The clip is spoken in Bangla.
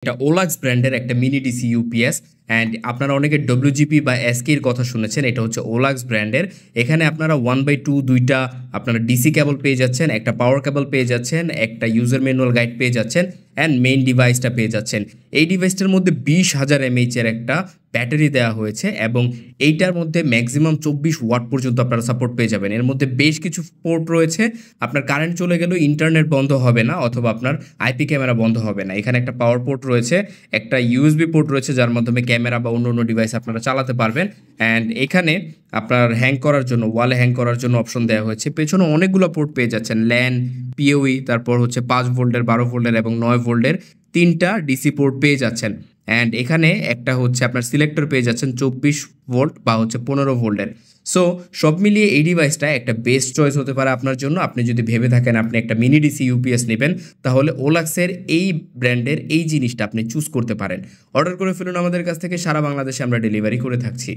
এটা ওলাক্স ব্র্যান্ডের একটা মিনি ডিসি ইউপিএস অ্যান্ড আপনারা অনেকে ডব্লিউজিপি বা এসকে এর কথা শুনেছেন। এটা হচ্ছে ওলাক্স ব্র্যান্ডের। এখানে আপনারা 1/2 দুইটা আপনারা ডিসি কেবল পেয়ে যাচ্ছেন, একটা পাওয়ার কেবল পেয়ে যাচ্ছেন, একটা ইউজার ম্যানুয়াল গাইড পেয়ে যাচ্ছেন অ্যান্ড মেইন ডিভাইসটা পেয়ে যাচ্ছেন। এই ডিভাইসটার মধ্যে 20,000 এমএইচ এর একটা ব্যাটারি দেওয়া হয়েছে এবং এইটার মধ্যে ম্যাক্সিমাম 24 ওয়াট পর্যন্ত আপনারা সাপোর্ট পেয়ে যাবেন। এর মধ্যে বেশ কিছু পোর্ট রয়েছে। আপনার কারেন্ট চলে গেলেও ইন্টারনেট বন্ধ হবে না অথবা আপনার আইপি ক্যামেরা বন্ধ হবে না। এখানে একটা পাওয়ার পোর্ট রয়েছে, একটা ইউএসবি পোর্ট রয়েছে যার মাধ্যমে ক্যামেরা বা অন্য ডিভাইস আপনারা চালাতে পারবেন। অ্যান্ড এখানে আপনার হ্যাং করার জন্য, ওয়ালে হ্যাং করার জন্য অপশন দেওয়া হয়েছে। পেছনে অনেকগুলো পোর্ট পেয়ে যাচ্ছেন, ল্যান, পিওই, তারপর হচ্ছে 5 ভোল্টের, 12 ভোল্টের এবং 9 ভোল্টের 3টা ডিসি পোর্ট পেয়ে যাচ্ছেন। অ্যান্ড এখানে একটা হচ্ছে আপনার সিলেক্টর পেয়ে যাচ্ছেন 24 ভোল্ট বা হচ্ছে 15 ভোল্টের। সো সব মিলিয়ে এই ডিভাইসটা একটা বেস্ট চয়েস হতে পারে আপনার জন্য। আপনি যদি ভেবে থাকেন আপনি একটা মিনি ডিসি ইউপিএস নেবেন, তাহলে ওলাক্সের এই ব্র্যান্ডের এই জিনিসটা আপনি চুজ করতে পারেন। অর্ডার করে ফেলুন আমাদের কাছ থেকে, সারা বাংলাদেশে আমরা ডেলিভারি করে থাকছি।